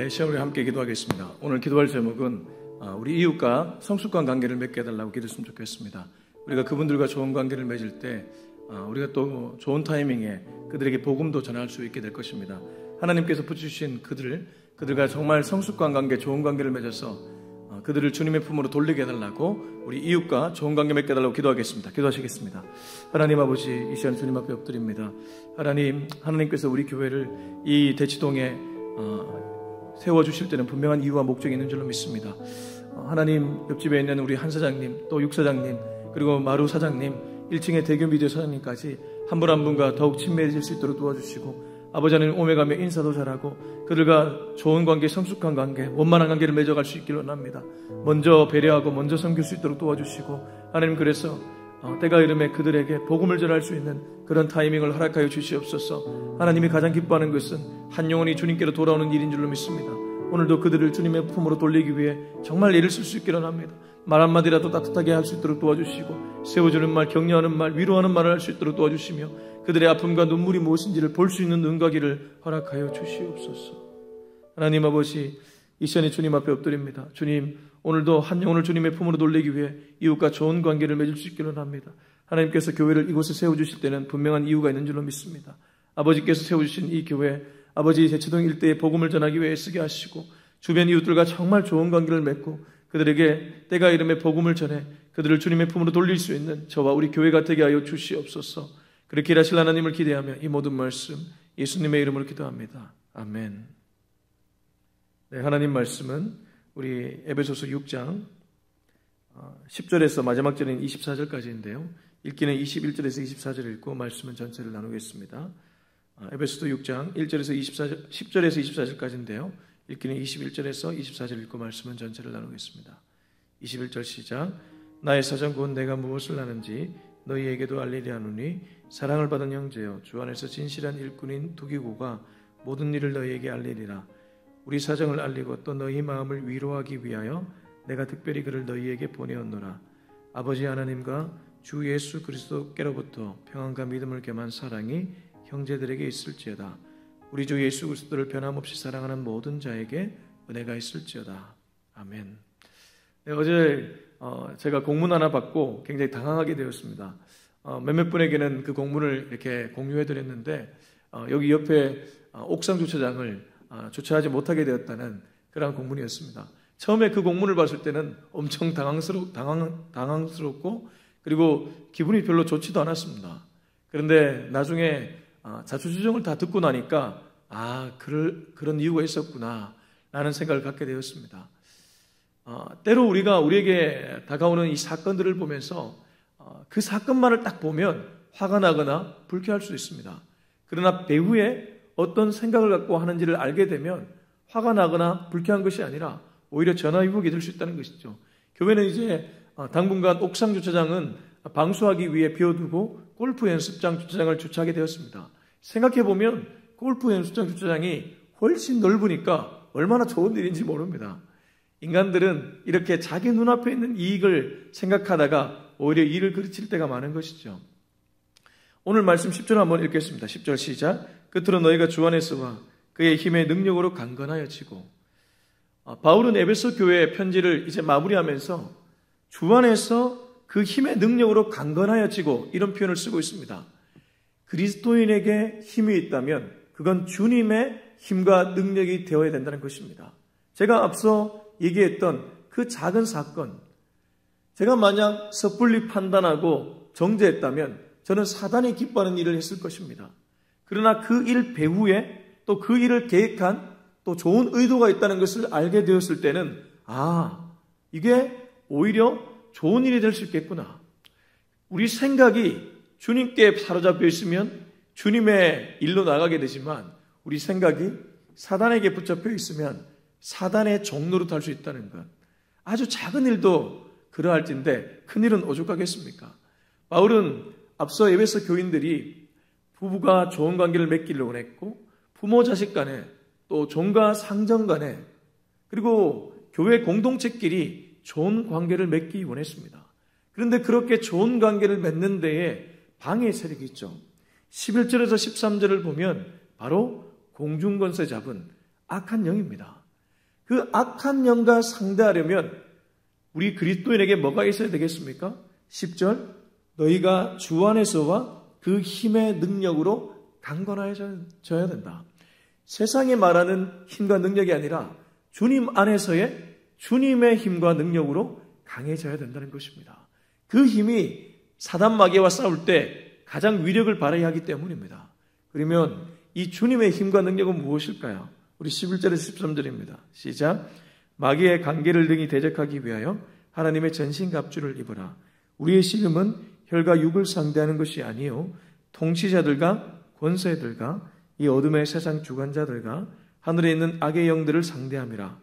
네, 시간 우리 함께 기도하겠습니다. 오늘 기도할 제목은 우리 이웃과 성숙한 관계를 맺게 해달라고 기도했으면 좋겠습니다. 우리가 그분들과 좋은 관계를 맺을 때 우리가 또 좋은 타이밍에 그들에게 복음도 전할 수 있게 될 것입니다. 하나님께서 붙여주신 그들과 정말 성숙한 관계, 좋은 관계를 맺어서 그들을 주님의 품으로 돌리게 해달라고 우리 이웃과 좋은 관계 맺게 해달라고 기도하겠습니다. 기도하시겠습니다. 하나님 아버지, 이 시간 주님 앞에 엎드립니다. 하나님께서 우리 교회를 이 대치동에 세워주실 때는 분명한 이유와 목적이 있는 줄로 믿습니다. 하나님, 옆집에 있는 우리 한 사장님, 또 육 사장님, 그리고 마루 사장님, 1층의 대교 미디어 사장님까지 한 분 한 분과 더욱 친밀해질 수 있도록 도와주시고, 아버지 하나님 오메가며 인사도 잘하고 그들과 좋은 관계, 성숙한 관계, 원만한 관계를 맺어갈 수 있기를 원합니다. 먼저 배려하고 먼저 섬길 수 있도록 도와주시고, 하나님 그래서 때가 이름에 그들에게 복음을 전할 수 있는 그런 타이밍을 허락하여 주시옵소서. 하나님이 가장 기뻐하는 것은 한 영혼이 주님께로 돌아오는 일인 줄로 믿습니다. 오늘도 그들을 주님의 품으로 돌리기 위해 정말 애를 쓸 수 있기를 합니다. 말 한마디라도 따뜻하게 할 수 있도록 도와주시고, 세워주는 말, 격려하는 말, 위로하는 말을 할 수 있도록 도와주시며, 그들의 아픔과 눈물이 무엇인지를 볼 수 있는 눈과 귀를 허락하여 주시옵소서. 하나님 아버지, 이 시간에 주님 앞에 엎드립니다. 주님, 오늘도 한 영혼을 주님의 품으로 돌리기 위해 이웃과 좋은 관계를 맺을 수 있기를 합니다. 하나님께서 교회를 이곳에 세워주실 때는 분명한 이유가 있는 줄로 믿습니다. 아버지께서 세워주신 이 교회, 아버지 대치동 일대에 복음을 전하기 위해 애쓰게 하시고, 주변 이웃들과 정말 좋은 관계를 맺고 그들에게 때가 이름에 복음을 전해 그들을 주님의 품으로 돌릴 수 있는 저와 우리 교회가 되게 하여 주시옵소서. 그렇게 일하실 하나님을 기대하며 이 모든 말씀 예수님의 이름으로 기도합니다. 아멘. 네, 하나님 말씀은 우리 에베소서 6장 10절에서 마지막 절인 24절까지인데요. 읽기는 21절에서 24절을 읽고 말씀은 전체를 나누겠습니다. 에베소서 6장 10절에서 24절까지인데요. 읽기는 21절에서 24절 읽고 말씀은 전체를 나누겠습니다. 21절 시작. 나의 사정 곧 내가 무엇을 하는지 너희에게도 알리리 하노니, 사랑을 받은 형제여, 주 안에서 진실한 일꾼인 두기고가 모든 일을 너희에게 알리리라. 우리 사정을 알리고 또 너희 마음을 위로하기 위하여 내가 특별히 그를 너희에게 보내었노라. 아버지 하나님과 주 예수 그리스도께로부터 평안과 믿음을 겸한 사랑이 형제들에게 있을지어다. 우리 주 예수 그리스도를 변함없이 사랑하는 모든 자에게 은혜가 있을지어다. 아멘. 네, 어제 제가 공문 하나 받고 굉장히 당황하게 되었습니다. 몇몇 분에게는 그 공문을 이렇게 공유해드렸는데 여기 옆에 옥상 주차장을 주차하지 못하게 되었다는 그런 공문이었습니다. 처음에 그 공문을 봤을 때는 엄청 당황스럽고 그리고 기분이 별로 좋지도 않았습니다. 그런데 나중에 자초지종을 다 듣고 나니까 그런 이유가 있었구나 라는 생각을 갖게 되었습니다. 때로 우리에게 다가오는 이 사건들을 보면서 그 사건만을 딱 보면 화가 나거나 불쾌할 수 있습니다. 그러나 배후에 어떤 생각을 갖고 하는지를 알게 되면 화가 나거나 불쾌한 것이 아니라 오히려 전화위복이 될 수 있다는 것이죠. 교회는 이제 당분간 옥상 주차장은 방수하기 위해 비워두고 골프 연습장 주차장을 주차하게 되었습니다. 생각해보면 골프 연습장 주차장이 훨씬 넓으니까 얼마나 좋은 일인지 모릅니다. 인간들은 이렇게 자기 눈앞에 있는 이익을 생각하다가 오히려 일을 그르칠 때가 많은 것이죠. 오늘 말씀 10절 한번 읽겠습니다. 10절 시작. 끝으로 너희가 주 안에서와 그의 힘의 능력으로 강건하여지고. 바울은 에베소 교회의 편지를 이제 마무리하면서 주 안에서 그 힘의 능력으로 강건하여지고 이런 표현을 쓰고 있습니다. 그리스도인에게 힘이 있다면 그건 주님의 힘과 능력이 되어야 된다는 것입니다. 제가 앞서 얘기했던 그 작은 사건, 제가 만약 섣불리 판단하고 정죄했다면 저는 사단이 기뻐하는 일을 했을 것입니다. 그러나 그 일 배후에 또 그 일을 계획한 또 좋은 의도가 있다는 것을 알게 되었을 때는 이게 오히려 좋은 일이 될 수 있겠구나. 우리 생각이 주님께 사로잡혀 있으면 주님의 일로 나가게 되지만 우리 생각이 사단에게 붙잡혀 있으면 사단의 종로로 탈 수 있다는 것. 아주 작은 일도 그러할진데 큰 일은 오죽하겠습니까? 바울은 앞서 에베소 교인들이 부부가 좋은 관계를 맺기를 원했고 부모 자식 간에 또 종과 상정 간에 그리고 교회 공동체끼리 좋은 관계를 맺기 원했습니다. 그런데 그렇게 좋은 관계를 맺는 데에 방해 세력이 있죠. 11절에서 13절을 보면 바로 공중권세 잡은 악한 영입니다. 그 악한 영과 상대하려면 우리 그리스도인에게 뭐가 있어야 되겠습니까? 10절, 너희가 주 안에서와 그 힘의 능력으로 강건해져야 된다. 세상에 말하는 힘과 능력이 아니라 주님 안에서의 주님의 힘과 능력으로 강해져야 된다는 것입니다. 그 힘이 사단 마귀와 싸울 때 가장 위력을 발휘하기 하기 때문입니다. 그러면 이 주님의 힘과 능력은 무엇일까요? 우리 11절에서 13절입니다. 시작. 마귀의 관계를 능히 대적하기 위하여 하나님의 전신갑주를 입어라. 우리의 씨름은 혈과 육을 상대하는 것이 아니요 통치자들과 권세들과 이 어둠의 세상 주관자들과 하늘에 있는 악의 영들을 상대함이라.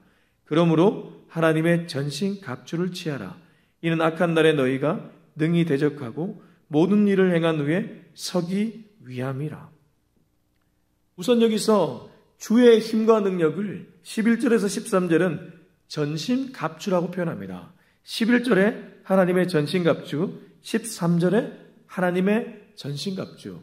그러므로 하나님의 전신갑주를 취하라. 이는 악한 날에 너희가 능히 대적하고 모든 일을 행한 후에 서기 위함이라. 우선 여기서 주의 힘과 능력을 11절에서 13절은 전신갑주라고 표현합니다. 11절에 하나님의 전신갑주, 13절에 하나님의 전신갑주.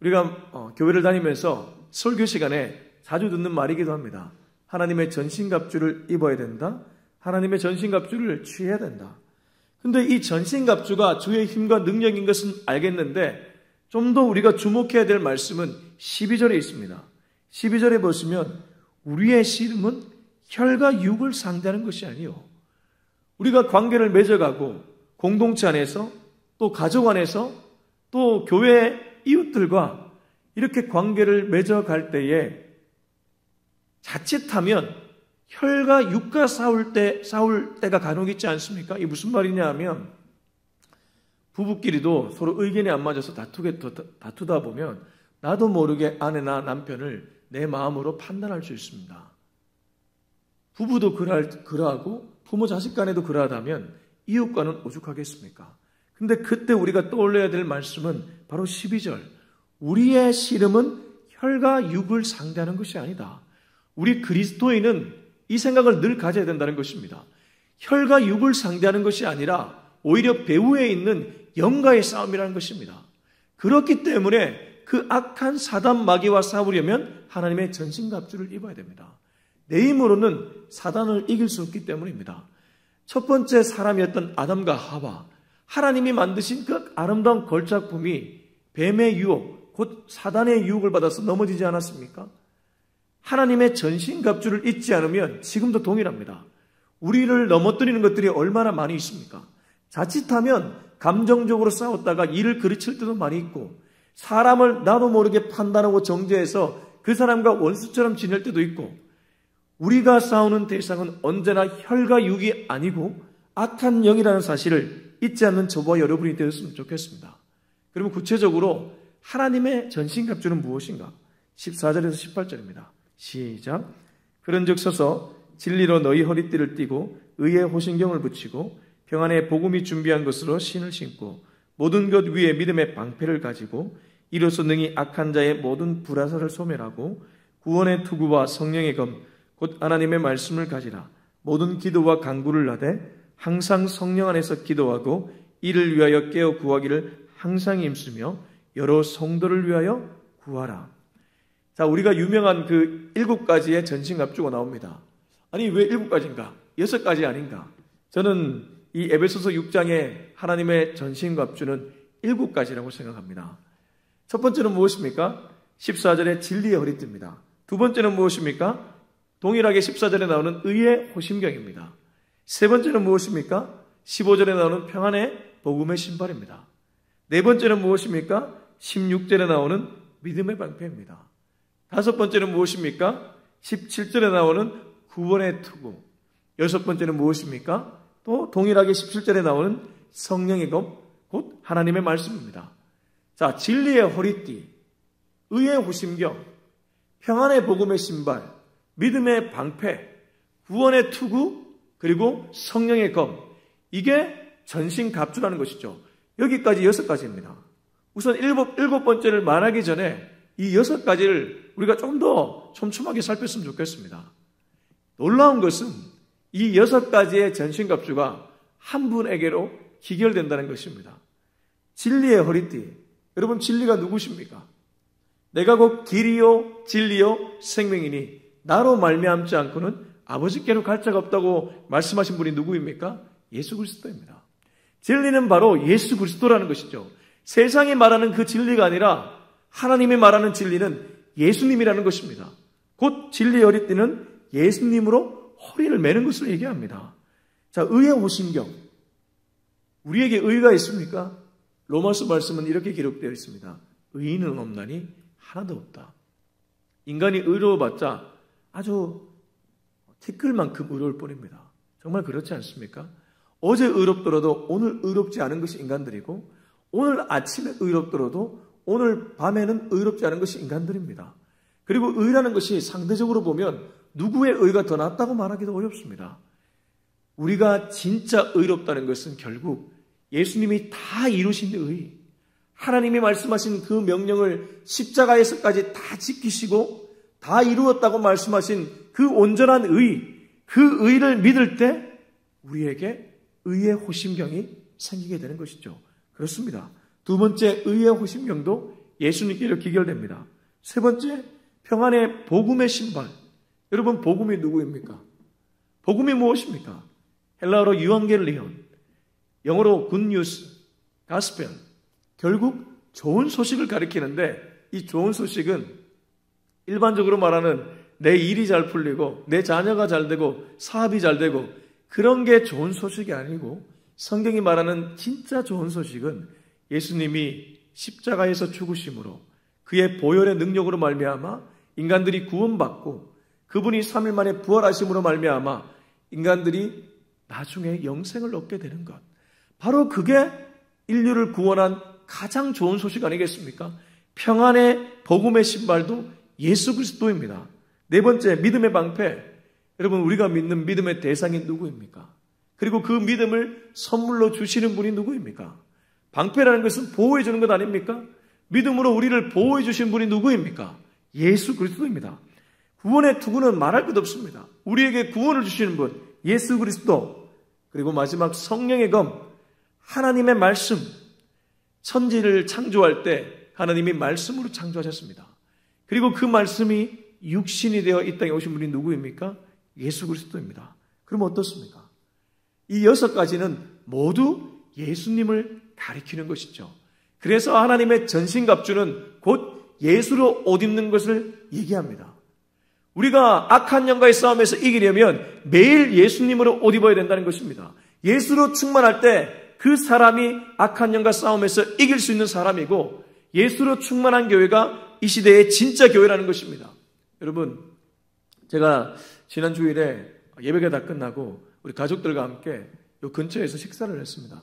우리가 교회를 다니면서 설교 시간에 자주 듣는 말이기도 합니다. 하나님의 전신갑주를 입어야 된다. 하나님의 전신갑주를 취해야 된다. 근데 이 전신갑주가 주의 힘과 능력인 것은 알겠는데 좀 더 우리가 주목해야 될 말씀은 12절에 있습니다. 12절에 보시면 우리의 씨름은 혈과 육을 상대하는 것이 아니요. 우리가 관계를 맺어가고 공동체 안에서 또 가족 안에서 또 교회 이웃들과 이렇게 관계를 맺어갈 때에 자칫하면 혈과 육과 싸울 때가 간혹 있지 않습니까? 이게 무슨 말이냐 하면 부부끼리도 서로 의견이 안 맞아서 다투다 보면 나도 모르게 아내나 남편을 내 마음으로 판단할 수 있습니다. 부부도 그러하고 부모 자식 간에도 그러하다면 이웃과는 오죽하겠습니까? 근데 그때 우리가 떠올려야 될 말씀은 바로 12절. 우리의 씨름은 혈과 육을 상대하는 것이 아니다. 우리 그리스도인은 이 생각을 늘 가져야 된다는 것입니다. 혈과 육을 상대하는 것이 아니라 오히려 배후에 있는 영과의 싸움이라는 것입니다. 그렇기 때문에 그 악한 사단 마귀와 싸우려면 하나님의 전신갑주를 입어야 됩니다. 내 힘으로는 사단을 이길 수 없기 때문입니다. 첫 번째 사람이었던 아담과 하와, 하나님이 만드신 그 아름다운 걸작품이 뱀의 유혹, 곧 사단의 유혹을 받아서 넘어지지 않았습니까? 하나님의 전신갑주를 잊지 않으면 지금도 동일합니다. 우리를 넘어뜨리는 것들이 얼마나 많이 있습니까? 자칫하면 감정적으로 싸웠다가 일을 그르칠 때도 많이 있고 사람을 나도 모르게 판단하고 정죄해서 그 사람과 원수처럼 지낼 때도 있고 우리가 싸우는 대상은 언제나 혈과 육이 아니고 악한 영이라는 사실을 잊지 않는 저와 여러분이 되었으면 좋겠습니다. 그러면 구체적으로 하나님의 전신갑주는 무엇인가? 14절에서 18절입니다. 시작. 그런즉 서서 진리로 너희 허리띠를 띠고 의의 호신경을 붙이고 평안의 복음이 준비한 것으로 신을 신고 모든 것 위에 믿음의 방패를 가지고 이로써 능히 악한 자의 모든 불화살을 소멸하고 구원의 투구와 성령의 검 곧 하나님의 말씀을 가지라. 모든 기도와 간구를 하되 항상 성령 안에서 기도하고 이를 위하여 깨어 구하기를 항상 힘쓰며 여러 성도를 위하여 구하라. 자, 우리가 유명한 그 7가지의 전신갑주가 나옵니다. 아니 왜 7가지인가? 6가지 아닌가? 저는 이 에베소서 6장의 하나님의 전신갑주는 7가지라고 생각합니다. 첫 번째는 무엇입니까? 14절에 진리의 허리띠입니다. 두 번째는 무엇입니까? 동일하게 14절에 나오는 의의 호심경입니다. 세 번째는 무엇입니까? 15절에 나오는 평안의 복음의 신발입니다. 네 번째는 무엇입니까? 16절에 나오는 믿음의 방패입니다. 다섯 번째는 무엇입니까? 17절에 나오는 구원의 투구. 여섯 번째는 무엇입니까? 또 동일하게 17절에 나오는 성령의 검, 곧 하나님의 말씀입니다. 자, 진리의 허리띠, 의의 호심경, 평안의 복음의 신발, 믿음의 방패, 구원의 투구, 그리고 성령의 검. 이게 전신갑주라는 것이죠. 여기까지 6가지입니다. 우선 7번째를 말하기 전에 이 6가지를 우리가 좀 더 촘촘하게 살폈으면 좋겠습니다. 놀라운 것은 이 6가지의 전신갑주가 한 분에게로 기결된다는 것입니다. 진리의 허리띠. 여러분, 진리가 누구십니까? 내가 곧 길이요 진리요 생명이니 나로 말미암지 않고는 아버지께로 갈 자가 없다고 말씀하신 분이 누구입니까? 예수 그리스도입니다. 진리는 바로 예수 그리스도라는 것이죠. 세상이 말하는 그 진리가 아니라 하나님이 말하는 진리는 예수님이라는 것입니다. 곧 진리의 허리띠는 예수님으로 허리를 매는 것을 얘기합니다. 자, 의의 호심경. 우리에게 의가 있습니까? 로마서 말씀은 이렇게 기록되어 있습니다. 의인은 없나니 하나도 없다. 인간이 의로워봤자 아주 티끌만큼 의로울 뿐입니다. 정말 그렇지 않습니까? 어제 의롭더라도 오늘 의롭지 않은 것이 인간들이고, 오늘 아침에 의롭더라도 오늘 밤에는 의롭지 않은 것이 인간들입니다. 그리고 의라는 것이 상대적으로 보면 누구의 의가 더 낫다고 말하기도 어렵습니다. 우리가 진짜 의롭다는 것은 결국 예수님이 다 이루신 의, 하나님이 말씀하신 그 명령을 십자가에서까지 다 지키시고 다 이루었다고 말씀하신 그 온전한 의, 그 의를 믿을 때 우리에게 의의 호심경이 생기게 되는 것이죠. 그렇습니다. 두 번째, 의의 호심경도 예수님께로 기결됩니다. 세 번째, 평안의 복음의 신발. 여러분, 복음이 누구입니까? 복음이 무엇입니까? 헬라어로 유앙겔리온, 영어로 굿뉴스, 가스펠. 결국 좋은 소식을 가리키는데, 이 좋은 소식은 일반적으로 말하는 내 일이 잘 풀리고 내 자녀가 잘 되고 사업이 잘 되고 그런 게 좋은 소식이 아니고, 성경이 말하는 진짜 좋은 소식은 예수님이 십자가에서 죽으심으로 그의 보혈의 능력으로 말미암아 인간들이 구원받고, 그분이 3일 만에 부활하심으로 말미암아 인간들이 나중에 영생을 얻게 되는 것. 바로 그게 인류를 구원한 가장 좋은 소식 아니겠습니까? 평안의 복음의 신발도 예수 그리스도입니다. 네 번째, 믿음의 방패. 여러분, 우리가 믿는 믿음의 대상이 누구입니까? 그리고 그 믿음을 선물로 주시는 분이 누구입니까? 방패라는 것은 보호해 주는 것 아닙니까? 믿음으로 우리를 보호해 주신 분이 누구입니까? 예수 그리스도입니다. 구원의 투구는 말할 것 없습니다. 우리에게 구원을 주시는 분, 예수 그리스도. 그리고 마지막, 성령의 검, 하나님의 말씀. 천지를 창조할 때 하나님이 말씀으로 창조하셨습니다. 그리고 그 말씀이 육신이 되어 이 땅에 오신 분이 누구입니까? 예수 그리스도입니다. 그럼 어떻습니까? 이 6가지는 모두 예수님을 가리키는 것이죠. 그래서 하나님의 전신갑주는 곧 예수로 옷 입는 것을 얘기합니다. 우리가 악한 영과의 싸움에서 이기려면 매일 예수님으로 옷 입어야 된다는 것입니다. 예수로 충만할 때 그 사람이 악한 영과 싸움에서 이길 수 있는 사람이고, 예수로 충만한 교회가 이 시대의 진짜 교회라는 것입니다. 여러분, 제가 지난 주일에 예배가 다 끝나고 우리 가족들과 함께 이 근처에서 식사를 했습니다.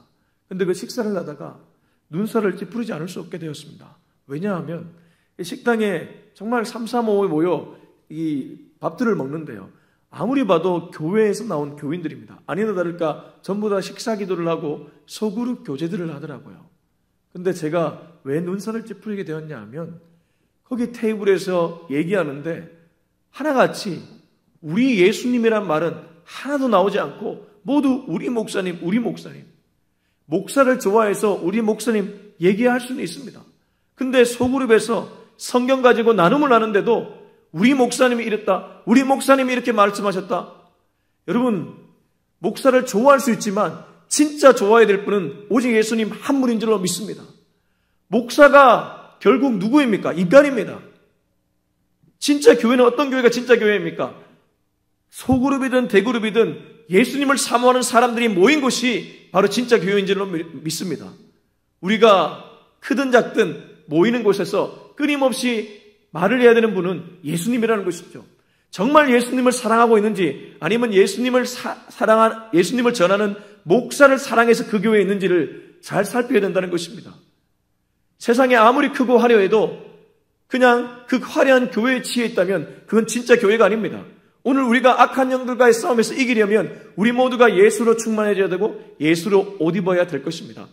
근데 그 식사를 하다가 눈살을 찌푸리지 않을 수 없게 되었습니다. 왜냐하면 식당에 정말 3, 4, 5에 모여 이 밥들을 먹는데요, 아무리 봐도 교회에서 나온 교인들입니다. 아니나 다를까 전부 다 식사 기도를 하고 소그룹 교제들을 하더라고요. 근데 제가 왜 눈살을 찌푸리게 되었냐 하면, 거기 테이블에서 얘기하는데 하나같이 우리 예수님이란 말은 하나도 나오지 않고 모두 우리 목사님, 우리 목사님. 목사를 좋아해서 우리 목사님 얘기할 수는 있습니다. 근데 소그룹에서 성경 가지고 나눔을 하는데도 우리 목사님이 이랬다, 우리 목사님이 이렇게 말씀하셨다. 여러분, 목사를 좋아할 수 있지만 진짜 좋아해야 될 분은 오직 예수님 한 분인 줄로 믿습니다. 목사가 결국 누구입니까? 인간입니다. 진짜 교회는 어떤 교회가 진짜 교회입니까? 소그룹이든 대그룹이든 예수님을 사모하는 사람들이 모인 곳이 바로 진짜 교회인 줄로 믿습니다. 우리가 크든 작든 모이는 곳에서 끊임없이 말을 해야 되는 분은 예수님이라는 것이죠. 정말 예수님을 사랑하고 있는지, 아니면 예수님을 전하는 목사를 사랑해서 그 교회에 있는지를 잘 살펴야 된다는 것입니다. 세상에 아무리 크고 화려해도 그냥 그 화려한 교회에 치여 있다면 그건 진짜 교회가 아닙니다. 오늘 우리가 악한 영들과의 싸움에서 이기려면 우리 모두가 예수로 충만해져야 되고 예수로 옷 입어야 될 것입니다.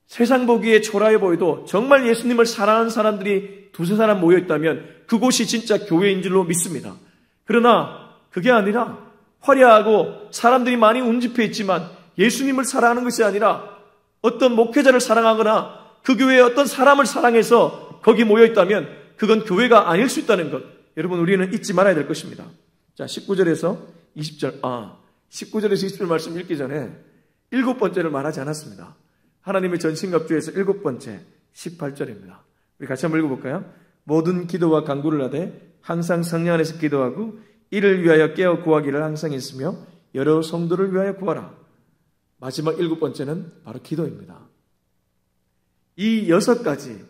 세상 보기에 초라해 보여도 정말 예수님을 사랑하는 사람들이 두세 사람 모여있다면 그곳이 진짜 교회인 줄로 믿습니다. 그러나 그게 아니라 화려하고 사람들이 많이 운집해 있지만 예수님을 사랑하는 것이 아니라 어떤 목회자를 사랑하거나 그 교회에 어떤 사람을 사랑해서 거기 모여있다면 그건 교회가 아닐 수 있다는 것, 여러분, 우리는 잊지 말아야 될 것입니다. 자, 19절에서 20절, 19절에서 20절 말씀 읽기 전에 7번째를 말하지 않았습니다. 하나님의 전신갑주에서 7번째, 18절입니다. 우리 같이 한번 읽어볼까요? 모든 기도와 간구를 하되 항상 성령 안에서 기도하고 이를 위하여 깨어 구하기를 항상 있으며 여러 성도를 위하여 구하라. 마지막 7번째는 바로 기도입니다. 이 6가지,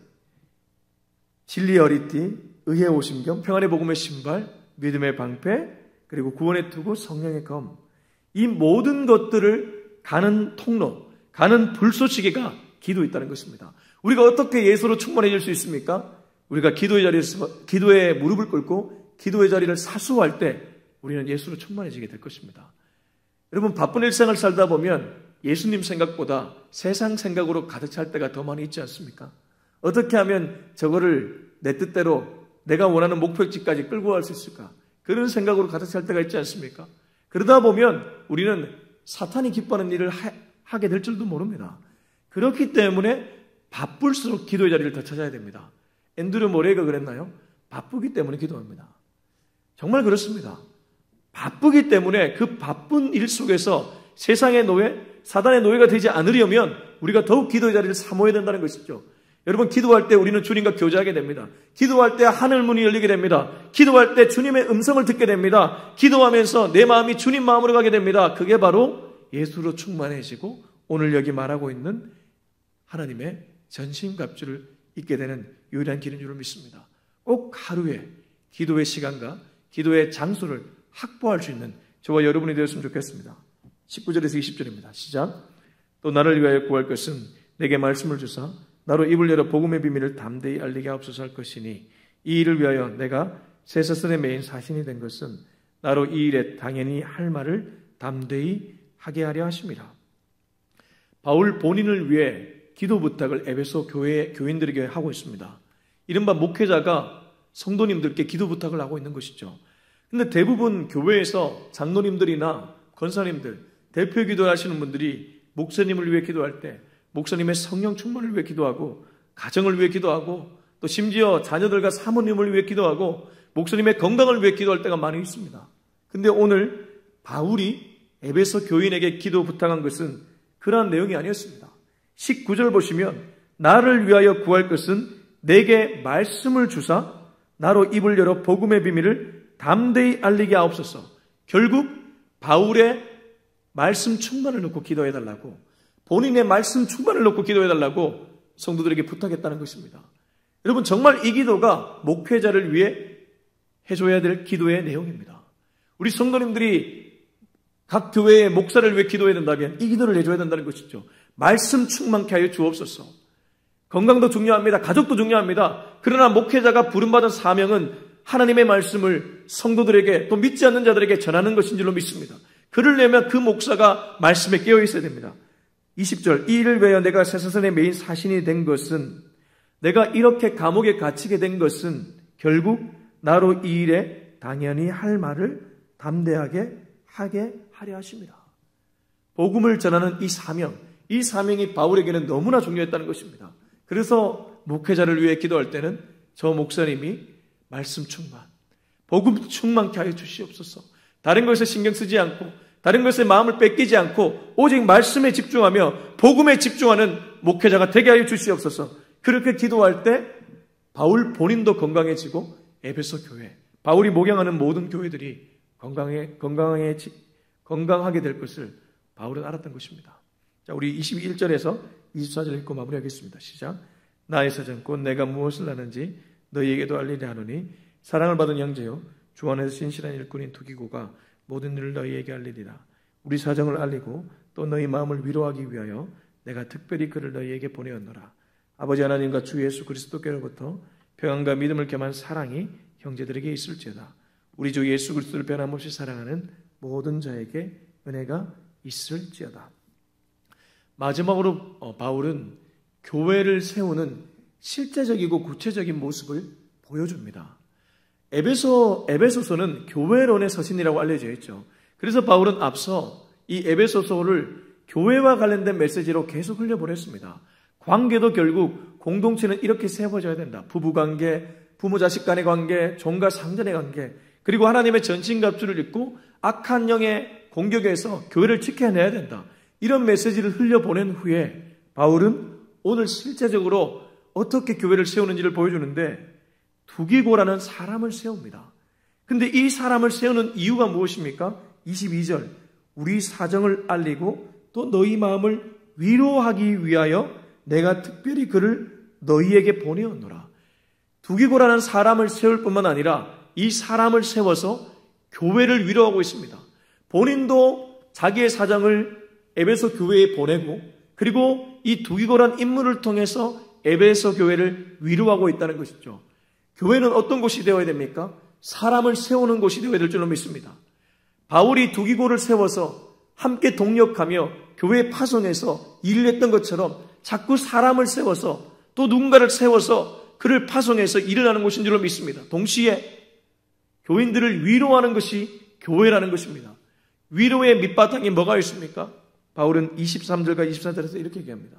진리의 어리띠, 의의 오심경, 평안의 복음의 신발, 믿음의 방패, 그리고 구원의 투구, 성령의 검, 이 모든 것들을 가는 통로, 가는 불쏘시개가 기도에 있다는 것입니다. 우리가 어떻게 예수로 충만해질 수 있습니까? 우리가 기도의 자리에서, 기도에 무릎을 꿇고 기도의 자리를 사수할 때 우리는 예수로 충만해지게 될 것입니다. 여러분, 바쁜 일상을 살다 보면 예수님 생각보다 세상 생각으로 가득 찰 때가 더 많이 있지 않습니까? 어떻게 하면 저거를 내 뜻대로 내가 원하는 목표지까지 끌고 갈 수 있을까? 그런 생각으로 가득 찰 때가 있지 않습니까? 그러다 보면 우리는 사탄이 기뻐하는 일을 하게 될 줄도 모릅니다. 그렇기 때문에 바쁠수록 기도의 자리를 더 찾아야 됩니다. 앤드류 모레이가 그랬나요? 바쁘기 때문에 기도합니다. 정말 그렇습니다. 바쁘기 때문에 그 바쁜 일 속에서 세상의 노예, 사단의 노예가 되지 않으려면 우리가 더욱 기도의 자리를 사모해야 된다는 것이죠. 여러분, 기도할 때 우리는 주님과 교제하게 됩니다. 기도할 때 하늘 문이 열리게 됩니다. 기도할 때 주님의 음성을 듣게 됩니다. 기도하면서 내 마음이 주님 마음으로 가게 됩니다. 그게 바로 예수로 충만해지고 오늘 여기 말하고 있는 하나님의 전신갑주를 입게 되는 유일한 길인 줄 믿습니다. 꼭 하루에 기도의 시간과 기도의 장소를 확보할 수 있는 저와 여러분이 되었으면 좋겠습니다. 19절에서 20절입니다. 시작. 또 나를 위하여 구할 것은 내게 말씀을 주사 나로 입을 열어 복음의 비밀을 담대히 알리게 하옵소서 할 것이니 이 일을 위하여 내가 쇠사슬에 매인 사신이 된 것은 나로 이 일에 당연히 할 말을 담대히 하게 하려 하심이라. 바울 본인을 위해 기도 부탁을 에베소 교인들에게 하고 있습니다. 이른바 목회자가 성도님들께 기도 부탁을 하고 있는 것이죠. 근데 대부분 교회에서 장로님들이나 권사님들, 대표 기도를 하시는 분들이 목사님을 위해 기도할 때 목사님의 성령 충만을 위해 기도하고 가정을 위해 기도하고 또 심지어 자녀들과 사모님을 위해 기도하고 목사님의 건강을 위해 기도할 때가 많이 있습니다. 근데 오늘 바울이 에베소 교인에게 기도 부탁한 것은 그러한 내용이 아니었습니다. 19절 보시면 나를 위하여 구할 것은 내게 말씀을 주사 나로 입을 열어 복음의 비밀을 담대히 알리게 하옵소서. 결국 바울의 말씀 충만을 놓고 기도해달라고, 본인의 말씀 충만을 놓고 기도해달라고 성도들에게 부탁했다는 것입니다. 여러분, 정말 이 기도가 목회자를 위해 해줘야 될 기도의 내용입니다. 우리 성도님들이 각 교회의 목사를 위해 기도해야 된다면 이 기도를 해줘야 된다는 것이죠. 말씀 충만케 하여 주옵소서. 건강도 중요합니다. 가족도 중요합니다. 그러나 목회자가 부름받은 사명은 하나님의 말씀을 성도들에게 또 믿지 않는 자들에게 전하는 것인 줄로 믿습니다. 그러려면 그 목사가 말씀에 깨어 있어야 됩니다. 20절, 이 일을 위하여 내가 쇠사슬에 매인 사신이 된 것은, 내가 이렇게 감옥에 갇히게 된 것은 결국 나로 이 일에 당연히 할 말을 담대하게 하게 하려 하십니다. 복음을 전하는 이 사명이 바울에게는 너무나 중요했다는 것입니다. 그래서 목회자를 위해 기도할 때는 저 목사님이 말씀 충만, 복음 충만케 하여 주시옵소서. 다른 것에 신경 쓰지 않고 다른 것에 마음을 뺏기지 않고 오직 말씀에 집중하며 복음에 집중하는 목회자가 되게 하여 주시옵소서. 그렇게 기도할 때 바울 본인도 건강해지고 에베소 교회, 바울이 목양하는 모든 교회들이 건강하게 될 것을 바울은 알았던 것입니다. 자, 우리 21절에서 24절 읽고 마무리하겠습니다. 시작. 나의 사정 곧 내가 무엇을 하는지 너희에게도 알리려 하노니 사랑을 받은 형제요 주 안에서 신실한 일꾼인 두기고가 모든 일을 너희에게 알리리라. 우리 사정을 알리고 또 너희 마음을 위로하기 위하여 내가 특별히 그를 너희에게 보내었노라. 아버지 하나님과 주 예수 그리스도께로부터 평안과 믿음을 겸한 사랑이 형제들에게 있을지어다. 우리 주 예수 그리스도를 변함없이 사랑하는 모든 자에게 은혜가 있을지어다. 마지막으로 바울은 교회를 세우는 실제적이고 구체적인 모습을 보여줍니다. 에베소서는 교회론의 서신이라고 알려져 있죠. 그래서 바울은 앞서 이 에베소서를 교회와 관련된 메시지로 계속 흘려보냈습니다. 관계도 결국 공동체는 이렇게 세워져야 된다. 부부관계, 부모 자식 간의 관계, 종과 상전의 관계, 그리고 하나님의 전신갑주를 입고 악한 영의 공격에서 교회를 지켜내야 된다. 이런 메시지를 흘려보낸 후에 바울은 오늘 실제적으로 어떻게 교회를 세우는지를 보여주는데 두기고라는 사람을 세웁니다. 근데 이 사람을 세우는 이유가 무엇입니까? 22절, 우리 사정을 알리고 또 너희 마음을 위로하기 위하여 내가 특별히 그를 너희에게 보내었노라. 두기고라는 사람을 세울 뿐만 아니라 이 사람을 세워서 교회를 위로하고 있습니다. 본인도 자기의 사정을 에베소 교회에 보내고 그리고 이 두기고란 인물을 통해서 에베소 교회를 위로하고 있다는 것이죠. 교회는 어떤 곳이 되어야 됩니까? 사람을 세우는 곳이 되어야 될 줄로 믿습니다. 바울이 두기고를 세워서 함께 동력하며 교회 파송해서 일을 했던 것처럼 자꾸 사람을 세워서 또 누군가를 세워서 그를 파송해서 일을 하는 곳인 줄로 믿습니다. 동시에 교인들을 위로하는 것이 교회라는 것입니다. 위로의 밑바탕이 뭐가 있습니까? 바울은 23절과 24절에서 이렇게 얘기합니다.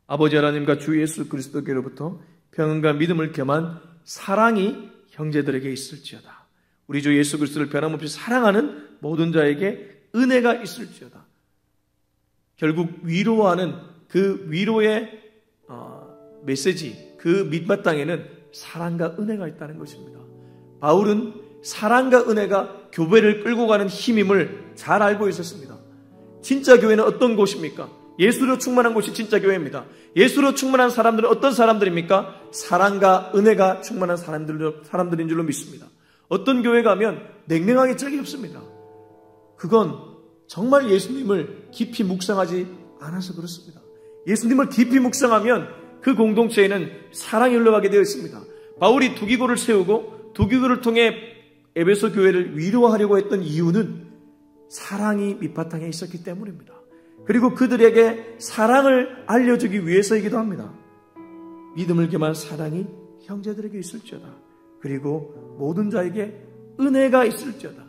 아버지 하나님과 주 예수 그리스도께로부터 평안과 믿음을 겸한 사랑이 형제들에게 있을지어다. 우리 주 예수 그리스도를 변함없이 사랑하는 모든 자에게 은혜가 있을지어다. 결국 위로하는 그 위로의 메시지, 그 밑바탕에는 사랑과 은혜가 있다는 것입니다. 바울은 사랑과 은혜가 교회를 끌고 가는 힘임을 잘 알고 있었습니다. 진짜 교회는 어떤 곳입니까? 예수로 충만한 곳이 진짜 교회입니다. 예수로 충만한 사람들은 어떤 사람들입니까? 사랑과 은혜가 충만한 사람들인 줄로 믿습니다. 어떤 교회 가면 냉랭하게 짝이 없습니다. 그건 정말 예수님을 깊이 묵상하지 않아서 그렇습니다. 예수님을 깊이 묵상하면 그 공동체에는 사랑이 흘러가게 되어 있습니다. 바울이 두기고를 세우고 두기고를 통해 에베소 교회를 위로하려고 했던 이유는 사랑이 밑바탕에 있었기 때문입니다. 그리고 그들에게 사랑을 알려주기 위해서이기도 합니다. 믿음을 겸한 사랑이 형제들에게 있을지어다. 그리고 모든 자에게 은혜가 있을지어다.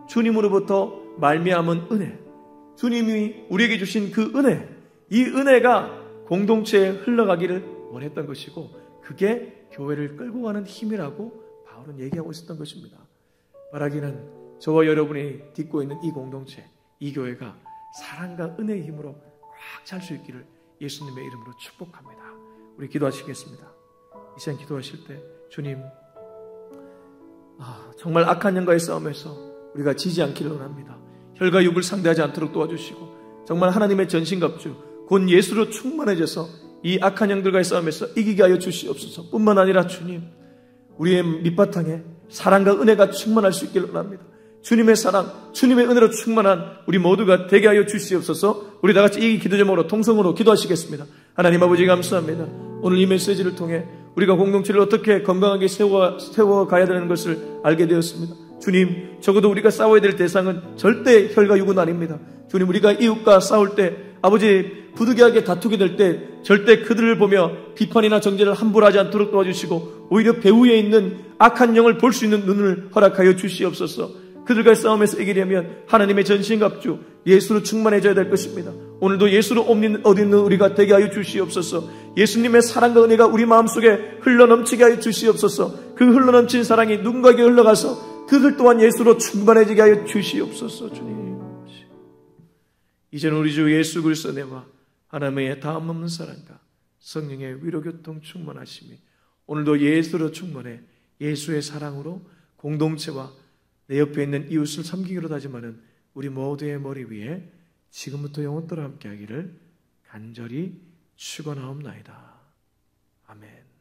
주님으로부터 말미암은 은혜, 주님이 우리에게 주신 그 은혜, 이 은혜가 공동체에 흘러가기를 원했던 것이고 그게 교회를 끌고 가는 힘이라고 바울은 얘기하고 있었던 것입니다. 바라기는 저와 여러분이 딛고 있는 이 공동체, 이 교회가 사랑과 은혜의 힘으로 꽉 찰 수 있기를 예수님의 이름으로 축복합니다. 우리 기도하시겠습니다. 이 시간 기도하실 때 주님, 정말 악한 영과의 싸움에서 우리가 지지 않기를 원합니다. 혈과 육을 상대하지 않도록 도와주시고 정말 하나님의 전신갑주 곧 예수로 충만해져서 이 악한 영들과의 싸움에서 이기게 하여 주시옵소서. 뿐만 아니라 주님, 우리의 밑바탕에 사랑과 은혜가 충만할 수 있기를 원합니다. 주님의 사랑, 주님의 은혜로 충만한 우리 모두가 되게 하여 주시옵소서. 우리 다같이 이 기도 제목으로 통성으로 기도하시겠습니다. 하나님 아버지 감사합니다. 오늘 이 메시지를 통해 우리가 공동체를 어떻게 건강하게 세워가야 되는 것을 알게 되었습니다. 주님, 적어도 우리가 싸워야 될 대상은 절대 혈과 육은 아닙니다. 주님, 우리가 이웃과 싸울 때, 아버지 부득이하게 다투게 될 때 절대 그들을 보며 비판이나 정죄를 함부로 하지 않도록 도와주시고 오히려 배후에 있는 악한 영을 볼 수 있는 눈을 허락하여 주시옵소서. 그들과의 싸움에서 이기려면 하나님의 전신갑주 예수로 충만해져야 될 것입니다. 오늘도 예수로 옷 입는 우리가 되게 하여 주시옵소서. 예수님의 사랑과 은혜가 우리 마음속에 흘러넘치게 하여 주시옵소서. 그 흘러넘친 사랑이 누군가에게 흘러가서 그들 또한 예수로 충만해지게 하여 주시옵소서. 주님, 이제는 우리 주 예수 그리스도 내와 하나님의 다음 없는 사랑과 성령의 위로교통 충만하심이 오늘도 예수로 충만해 예수의 사랑으로 공동체와 내 옆에 있는 이웃을 섬기기로 다짐하는 우리 모두의 머리 위에 지금부터 영원토록 함께하기를 간절히 축원하옵나이다. 아멘.